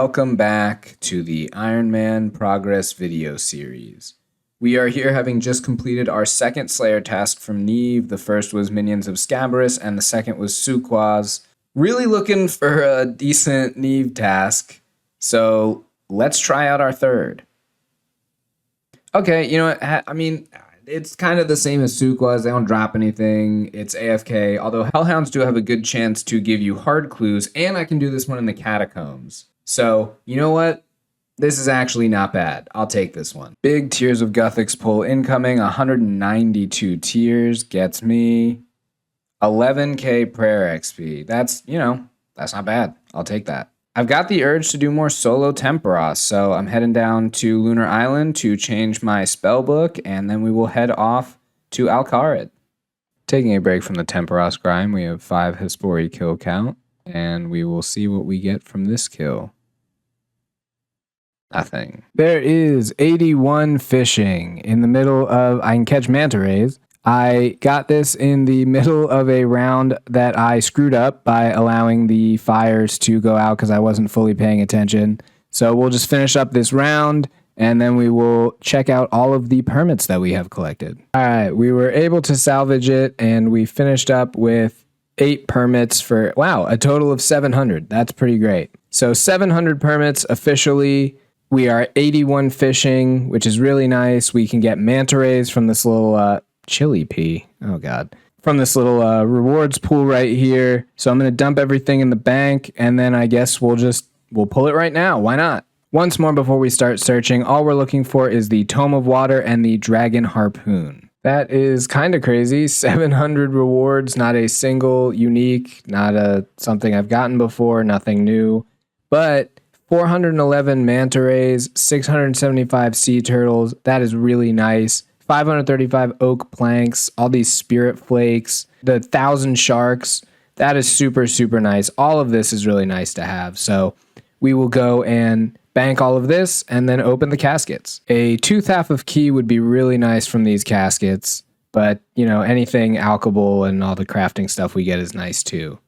welcome back to the Ironman Progress video series. We are here having just completed our second Slayer task from Neve. The first was Minions of Scabrous, and the second was Suqah's. Really looking for a decent Neve task, so let's try out our third. Okay, you know what, I mean, it's kind of the same as Suqah's. They don't drop anything. It's AFK, although Hellhounds do have a good chance to give you hard clues, and I can do this one in the Catacombs. So, you know what? This is actually not bad. I'll take this one. Big Tears of Guthix pull incoming. 192 tears gets me 11k prayer XP. That's not bad. I'll take that. I've got the urge to do more solo Temporos, so I'm heading down to Lunar Island to change my spell book, and then we will head off to Alcarid. Taking a break from the Temporos grind, we have 5 Hespori kill count, and we will see what we get from this kill. Nothing. There is 81 fishing in the middle of, I can catch manta rays. I got this in the middle of a round that I screwed up by allowing the fires to go out because I wasn't fully paying attention. So we'll just finish up this round and then we will check out all of the permits that we have collected. All right, we were able to salvage it and we finished up with 8 permits for, wow, a total of 700. That's pretty great. So 700 permits officially. We are 81 fishing, which is really nice. We can get manta rays from this little chili pea. Oh God. From this little rewards pool right here. So I'm going to dump everything in the bank and then I guess we'll pull it right now. Why not? Once more before we start searching, all we're looking for is the Tome of Water and the Dragon Harpoon. That is kind of crazy. 700 rewards, not a single unique, not something I've gotten before, nothing new. But 411 manta rays, 675 sea turtles. That is really nice. 535 oak planks, all these spirit flakes, the 1,000 sharks. That is super, super nice. All of this is really nice to have. So we will go and bank all of this and then open the caskets. A tooth half of key would be really nice from these caskets, but anything alchable and all the crafting stuff we get is nice too.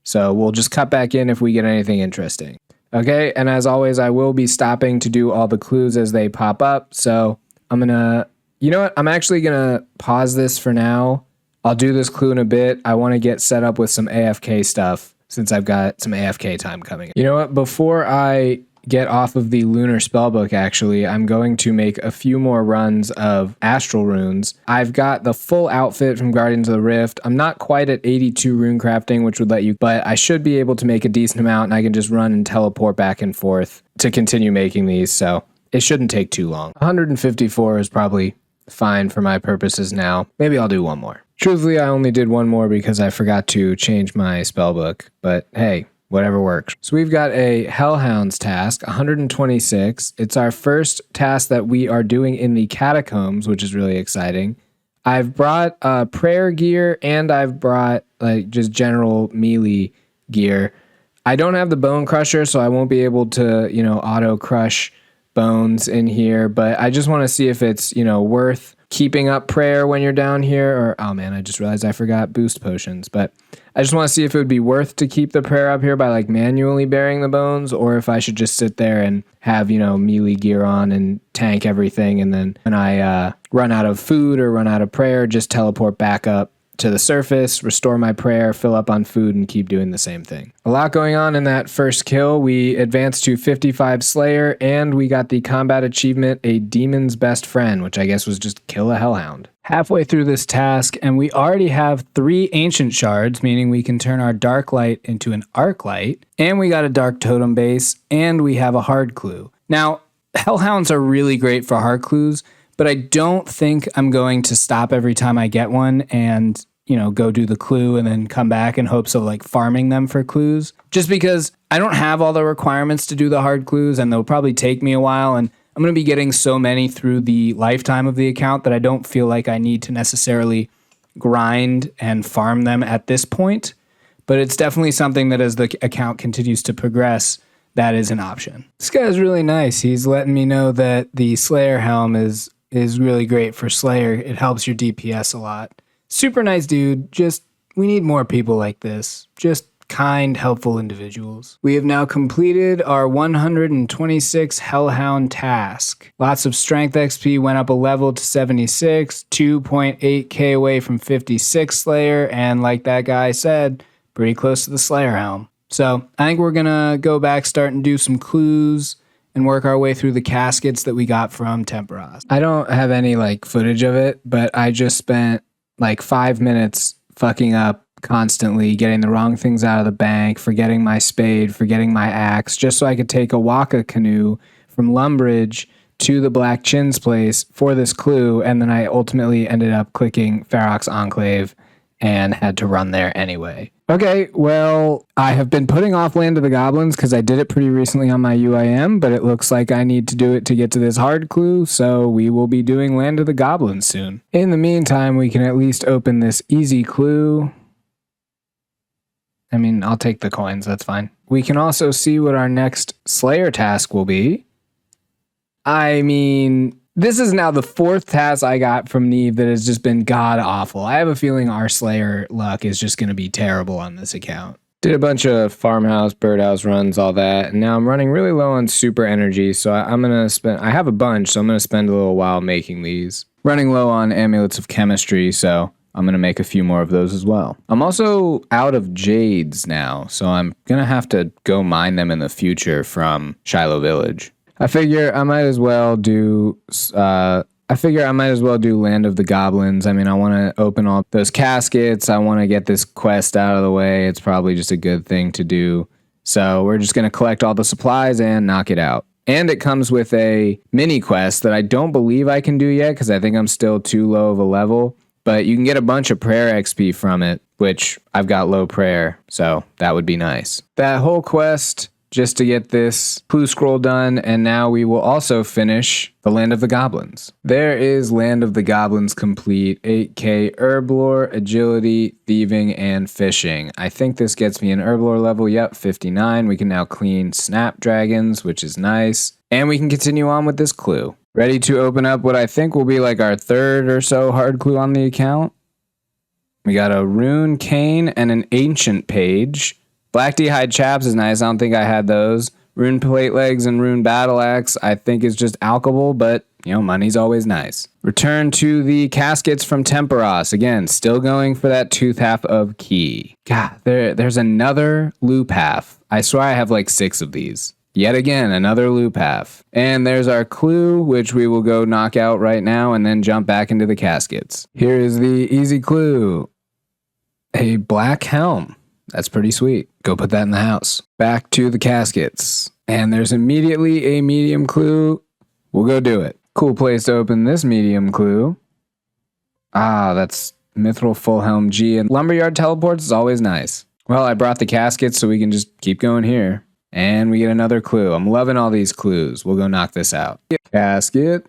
So we'll just cut back in if we get anything interesting. Okay, and as always, I will be stopping to do all the clues as they pop up. So I'm gonna, you know what? I'm actually gonna pause this for now. I'll do this clue in a bit. I want to get set up with some AFK stuff since I've got some AFK time coming. You know what? Before I get off of the lunar spellbook, actually, I'm going to make a few more runs of astral runes. I've got the full outfit from Guardians of the Rift. I'm not quite at 82 rune crafting, which would let you, but I should be able to make a decent amount and I can just run and teleport back and forth to continue making these. So it shouldn't take too long. 154 is probably fine for my purposes now. Maybe I'll do one more. Truthfully, I only did one more because I forgot to change my spellbook, but hey, whatever works. So we've got a Hellhounds task, 126. It's our first task that we are doing in the Catacombs, which is really exciting. I've brought prayer gear and I've brought just general melee gear. I don't have the bone crusher, so I won't be able to, auto crush bones in here, but I just want to see if it's, worth keeping up prayer when you're down here, or, oh man, I just realized I forgot boost potions, but I just want to see if it would be worth to keep the prayer up here by manually burying the bones, or if I should just sit there and have, melee gear on and tank everything, and then when I run out of food or run out of prayer, just teleport back up to the surface, restore my prayer, fill up on food, and keep doing the same thing. A lot going on in that first kill. We advanced to 55 Slayer, and we got the combat achievement, A Demon's Best Friend, which I guess was just kill a Hellhound. Halfway through this task, and we already have 3 Ancient Shards, meaning we can turn our Dark Light into an Arc Light, and we got a Dark Totem base, and we have a Hard Clue. Now, Hellhounds are really great for hard clues, but I don't think I'm going to stop every time I get one and, go do the clue and then come back in hopes of farming them for clues. Just because I don't have all the requirements to do the hard clues and they'll probably take me a while, and I'm going to be getting so many through the lifetime of the account that I don't feel like I need to necessarily grind and farm them at this point. But it's definitely something that as the account continues to progress, that is an option. This guy's really nice. He's letting me know that the Slayer helm is really great for Slayer. It helps your DPS a lot. Super nice dude. We need more people like this. Just kind, helpful individuals. We have now completed our 126 Hellhound task. Lots of strength XP went up a level to 76, 2.8k away from 56 Slayer, and like that guy said, pretty close to the Slayer Helm. So I think we're gonna go back, start and do some clues, and work our way through the caskets that we got from Temporos. I don't have any footage of it, but I just spent 5 minutes fucking up constantly, getting the wrong things out of the bank, forgetting my spade, forgetting my axe, just so I could take a Waka canoe from Lumbridge to the Black Chin's place for this clue, and then I ultimately ended up clicking Ferox Enclave and had to run there anyway. Okay, well, I have been putting off Land of the Goblins because I did it pretty recently on my UIM, but it looks like I need to do it to get to this hard clue, so we will be doing Land of the Goblins soon. In the meantime, we can at least open this easy clue. I mean, I'll take the coins, that's fine. We can also see what our next Slayer task will be. I mean, this is now the 4th task I got from Neve that has just been god-awful. I have a feeling our Slayer luck is just going to be terrible on this account. Did a bunch of farmhouse, birdhouse runs, all that, and now I'm running really low on super energy, so I'm going to spend... I have a bunch, so I'm going to spend a little while making these. Running low on amulets of chemistry, so I'm going to make a few more of those as well. I'm also out of jades now, so I'm going to have to go mine them in the future from Shiloh Village. I figure I might as well do Land of the Goblins. I mean, I want to open all those caskets. I want to get this quest out of the way. It's probably just a good thing to do. So we're just going to collect all the supplies and knock it out. And it comes with a mini quest that I don't believe I can do yet because I think I'm still too low of a level. But you can get a bunch of prayer XP from it, which I've got low prayer, so that would be nice. That whole quest just to get this clue scroll done, and now we will also finish the Land of the Goblins. There is Land of the Goblins complete, 8k herblore, agility, thieving, and fishing. I think this gets me an herblore level, yep, 59. We can now clean snapdragons, which is nice. And we can continue on with this clue. Ready to open up what I think will be our 3rd or so hard clue on the account. We got a rune cane and an ancient page. Black D'hide chaps is nice. I don't think I had those. Rune plate legs and rune battle axe I think is just alchable, but money's always nice. Return to the caskets from Temporos. Again, still going for that tooth half of key. God, there's another loop half. I swear I have 6 of these. Yet again, another loop half. And there's our clue, which we will go knock out right now and then jump back into the caskets. Here is the easy clue. A black helm. That's pretty sweet. Go put that in the house. Back to the caskets. And there's immediately a medium clue. We'll go do it. Cool place to open this medium clue. Ah, that's Mithril Full Helm G. And Lumberyard teleports is always nice. Well, I brought the caskets so we can just keep going here. And we get another clue. I'm loving all these clues. We'll go knock this out. Casket.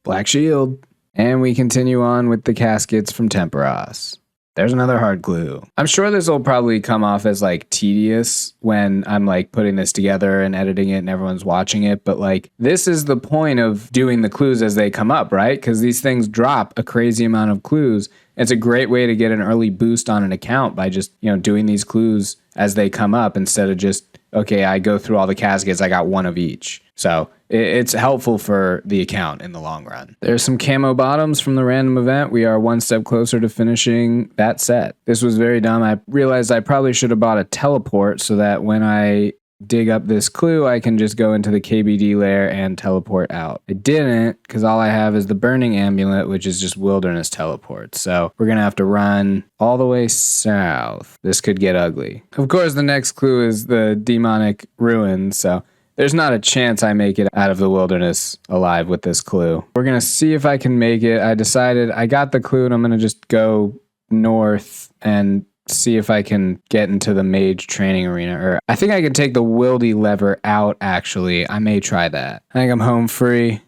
Black shield. And we continue on with the caskets from Temporos. There's another hard clue. I'm sure this will probably come off as tedious when I'm putting this together and editing it and everyone's watching it. But this is the point of doing the clues as they come up, right? Because these things drop a crazy amount of clues. It's a great way to get an early boost on an account by just, doing these clues as they come up instead of just, okay, I go through all the caskets, I got one of each. So it's helpful for the account in the long run. There's some camo bottoms from the random event. We are one step closer to finishing that set. This was very dumb. I realized I probably should have bought a teleport so that when I dig up this clue, I can just go into the KBD layer and teleport out. I didn't, because all I have is the burning amulet, which is just wilderness teleport. So we're going to have to run all the way south. This could get ugly. Of course, the next clue is the demonic ruins. So there's not a chance I make it out of the wilderness alive with this clue. We're going to see if I can make it. I decided I got the clue and I'm going to just go north and see if I can get into the mage training arena. Or I think I can take the wildy lever out, actually. I may try that. I think I'm home free.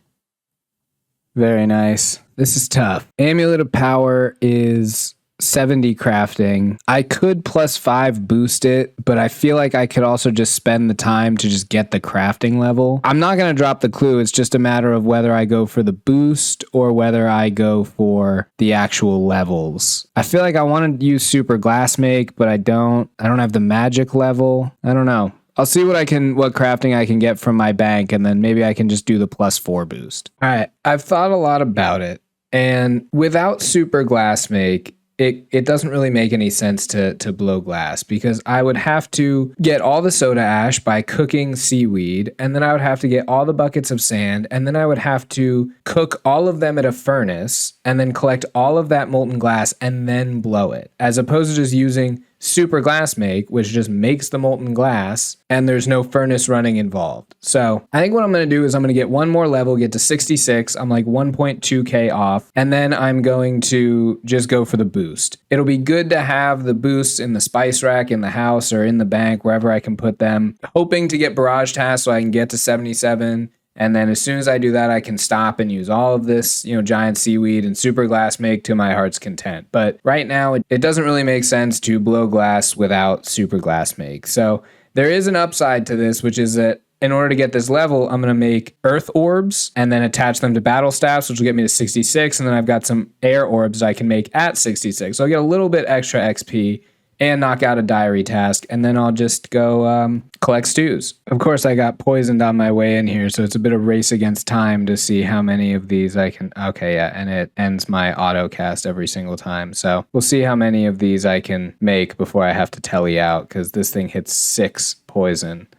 Very nice. This is tough. Amulet of Power is 70 crafting. I could +5 boost it, but I feel like I could also just spend the time to just get the crafting level. I'm not going to drop the clue. It's just a matter of whether I go for the boost or whether I go for the actual levels. I feel like I want to use super glass make, but I don't have the magic level. I don't know. I'll see what crafting I can get from my bank, and then maybe I can just do the +4 boost. All right. I've thought a lot about it, and without super glass make, it doesn't really make any sense to blow glass, because I would have to get all the soda ash by cooking seaweed, and then I would have to get all the buckets of sand, and then I would have to cook all of them at a furnace, and then collect all of that molten glass and then blow it, as opposed to just using super glass make, which just makes the molten glass and there's no furnace running involved. So I think what I'm going to do is I'm going to get one more level, get to 66. I'm like 1.2k off. And then I'm going to just go for the boost. It'll be good to have the boosts in the spice rack in the house or in the bank, wherever I can put them, hoping to get barrage tasks so I can get to 77. And then as soon as I do that, I can stop and use all of this, giant seaweed and super glass make to my heart's content. But right now, it doesn't really make sense to blow glass without super glass make. So there is an upside to this, which is that in order to get this level, I'm going to make earth orbs and then attach them to battle staffs, which will get me to 66. And then I've got some air orbs I can make at 66. So I'll get a little bit extra XP and knock out a diary task, and then I'll just go collect stews. Of course, I got poisoned on my way in here, so it's a bit of race against time to see how many of these I can... Okay, yeah, and it ends my auto cast every single time, so we'll see how many of these I can make before I have to telly out, because this thing hits 6 poison.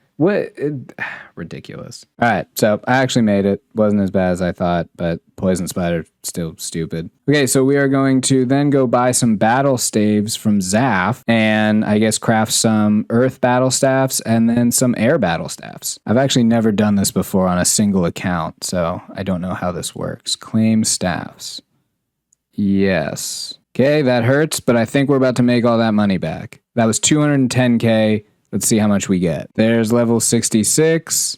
Ridiculous. All right, so I actually made it. Wasn't as bad as I thought, but poison spider still stupid. Okay, so we are going to then go buy some battle staves from Zaff, and I guess craft some earth battle staffs and then some air battle staffs. I've actually never done this before on a single account, so I don't know how this works. Claim staffs. Yes. Okay, that hurts, but I think we're about to make all that money back. That was 210k. Let's see how much we get. There's level 66,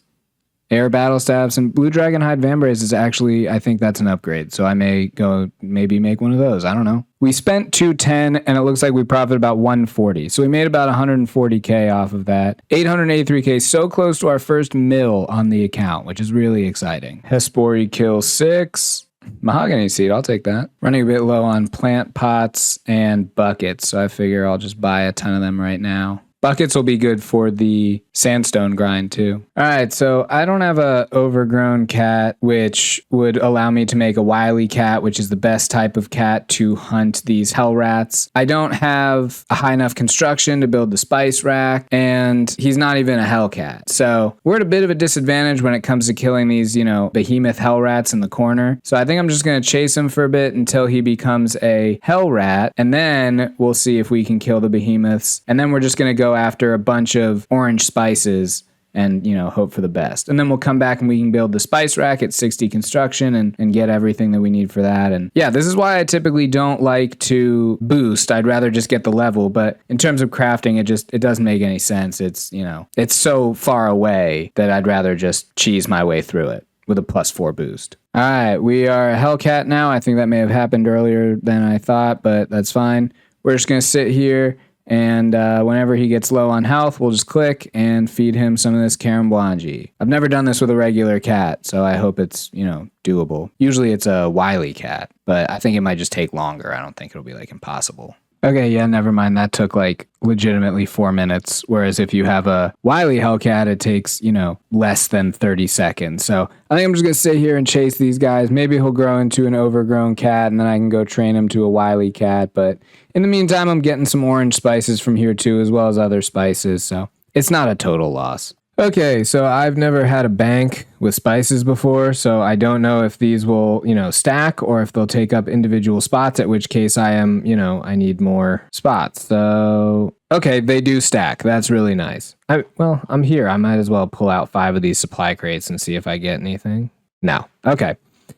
air battle staffs, and blue dragon hide vambrace is actually, I think that's an upgrade. So I may go maybe make one of those. I don't know. We spent 210 and it looks like we profited about 140. So we made about 140k off of that. 883k, so close to our first mill on the account, which is really exciting. Hespori kill 6. Mahogany seed, I'll take that. Running a bit low on plant pots and buckets, so I figure I'll just buy a ton of them right now. Buckets will be good for the sandstone grind too. All right, so I don't have a overgrown cat, which would allow me to make a wily cat, which is the best type of cat to hunt these hell rats. I don't have a high enough construction to build the spice rack, and he's not even a hell cat. So we're at a bit of a disadvantage when it comes to killing these, behemoth hell rats in the corner. So I think I'm just going to chase him for a bit until he becomes a hell rat, and then we'll see if we can kill the behemoths. And then we're just going to go after a bunch of orange spices and, hope for the best. And then we'll come back and we can build the spice rack at 60 construction and get everything that we need for that. And yeah, this is why I typically don't like to boost. I'd rather just get the level. But in terms of crafting, it doesn't make any sense. It's, it's so far away that I'd rather just cheese my way through it with a +4 boost. All right, we are a Hellcat now. I think that may have happened earlier than I thought, but that's fine. We're just going to sit here. And whenever he gets low on health, we'll just click and feed him some of this Caramblongi. I've never done this with a regular cat, so I hope it's, doable. Usually it's a wily cat, but I think it might just take longer. I don't think it'll be, impossible. Okay, yeah, never mind. That took, legitimately 4 minutes, whereas if you have a wily Hellcat, it takes, less than 30 seconds. So I think I'm just going to sit here and chase these guys. Maybe he'll grow into an overgrown cat, and then I can go train him to a wily cat, but in the meantime, I'm getting some orange spices from here too, as well as other spices, so it's not a total loss. Okay, so I've never had a bank with spices before, so I don't know if these will, stack or if they'll take up individual spots, at which case I am, I need more spots. So, okay, they do stack. That's really nice. I'm here. I might as well pull out 5 of these supply crates and see if I get anything. No. Okay.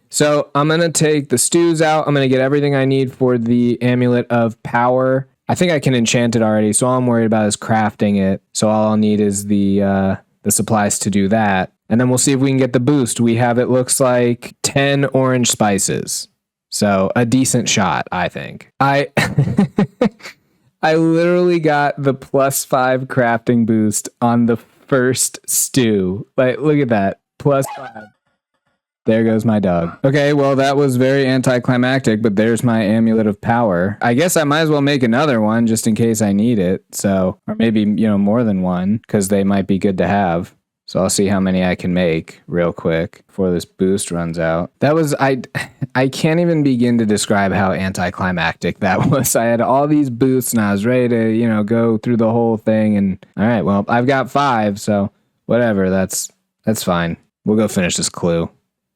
So I'm going to take the stews out. I'm going to get everything I need for the Amulet of Power. I think I can enchant it already, so all I'm worried about is crafting it. So all I'll need is the supplies to do that. And then we'll see if we can get the boost. We have, it looks like, 10 orange spices. So a decent shot, I think. I literally got the +5 crafting boost on the first stew. Like, look at that. +5. There goes my dog. Okay, well, that was very anticlimactic, but there's my Amulet of Power. I guess I might as well make another one just in case I need it. So, or maybe, more than one, because they might be good to have. So I'll see how many I can make real quick before this boost runs out. That was, I can't even begin to describe how anticlimactic that was. I had all these boosts and I was ready to, go through the whole thing. And all right, well, I've got 5, so whatever, that's fine. We'll go finish this clue.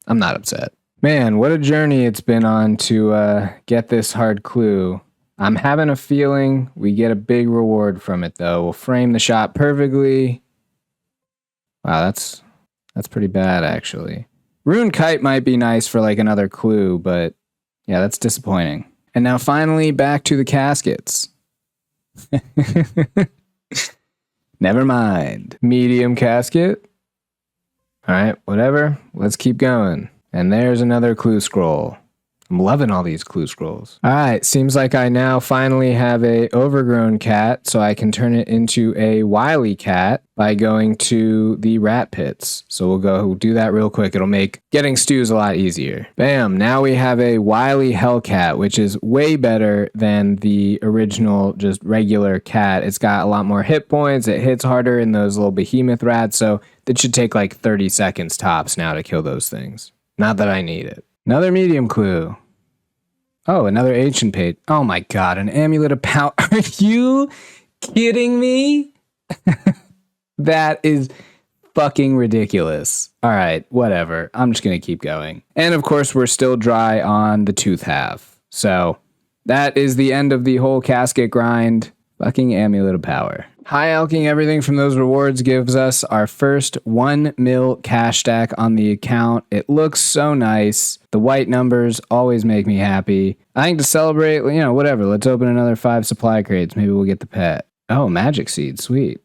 I'm not upset. Man, what a journey it's been on to get this hard clue. I'm having a feeling we get a big reward from it, though. We'll frame the shot perfectly. Wow, that's pretty bad, actually. Rune Kite might be nice for like another clue, but yeah, that's disappointing. And now finally back to the caskets. Never mind. Medium casket. All right, whatever. Let's keep going. And there's another clue scroll. I'm loving all these clue scrolls. All right, seems like I now finally have a overgrown cat, so I can turn it into a wily cat by going to the rat pits. So we'll go do that real quick. It'll make getting stews a lot easier. Bam, now we have a wily hellcat, which is way better than the original just regular cat. It's got a lot more hit points. It hits harder in those little behemoth rats, so it should take like 30 seconds tops now to kill those things. Not that I need it. Another medium clue. Oh, another ancient page. Oh my god, an Amulet of Power. Are you kidding me? That is fucking ridiculous. All right, whatever. I'm just going to keep going. And of course, we're still dry on the tooth half. So that is the end of the whole casket grind. Fucking Amulet of Power. High alking everything from those rewards gives us our first 1 mil cash stack on the account. It looks so nice. The white numbers always make me happy. I think to celebrate, whatever. Let's open another 5 supply crates. Maybe we'll get the pet. Oh, magic seed. Sweet.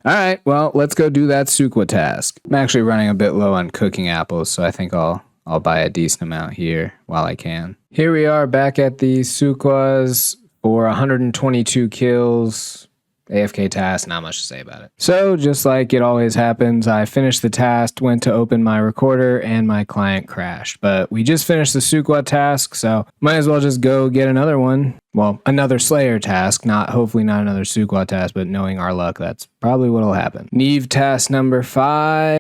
All right, well, let's go do that Suqah task. I'm actually running a bit low on cooking apples, so I think I'll buy a decent amount here while I can. Here we are back at the Suqahs for 122 kills. AFK task, not much to say about it. So, just like it always happens, I finished the task, went to open my recorder, and my client crashed. But we just finished the Suqah task, so might as well just go get another one. Well, another Slayer task, hopefully not another Suqah task, but knowing our luck, that's probably what'll happen. Neve task number 5.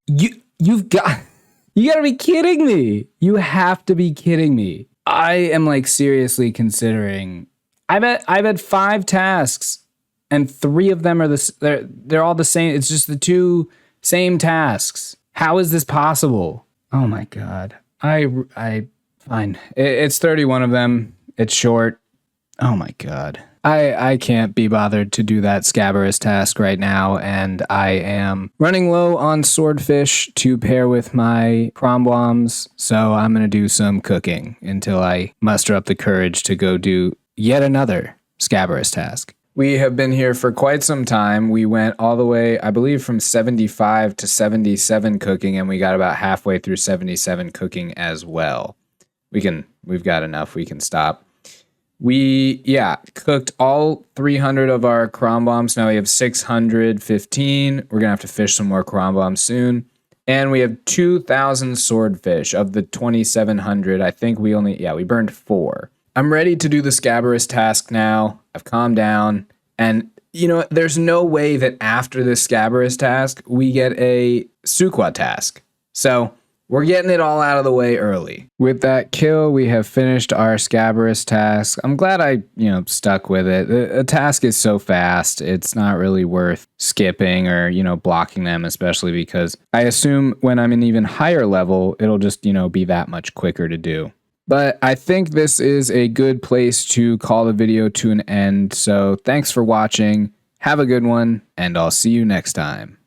You gotta be kidding me. You have to be kidding me. I am like seriously considering. I've had 5 tasks. And 3 of them are they're all the same. It's just the 2 same tasks. How is this possible? Oh my god. Fine. It's 31 of them. It's short. Oh my god. I can't be bothered to do that Scabarous task right now, and I am running low on swordfish to pair with my crombombs, so I'm gonna do some cooking until I muster up the courage to go do yet another Scabarous task. We have been here for quite some time. We went all the way, I believe, from 75 to 77 cooking, and we got about halfway through 77 cooking as well. We've got enough. We can stop. We cooked all 300 of our crombombs. Now we have 615. We're going to have to fish some more crombombs soon. And we have 2,000 swordfish of the 2,700. I think we burned 4. I'm ready to do the Scabarous task now. I've calmed down. And, there's no way that after this Scabarous task, we get a Suqah task. So we're getting it all out of the way early. With that kill, we have finished our Scabarous task. I'm glad I, stuck with it. The task is so fast. It's not really worth skipping or, blocking them, especially because I assume when I'm an even higher level, it'll just, be that much quicker to do. But I think this is a good place to call the video to an end. So thanks for watching. Have a good one, and I'll see you next time.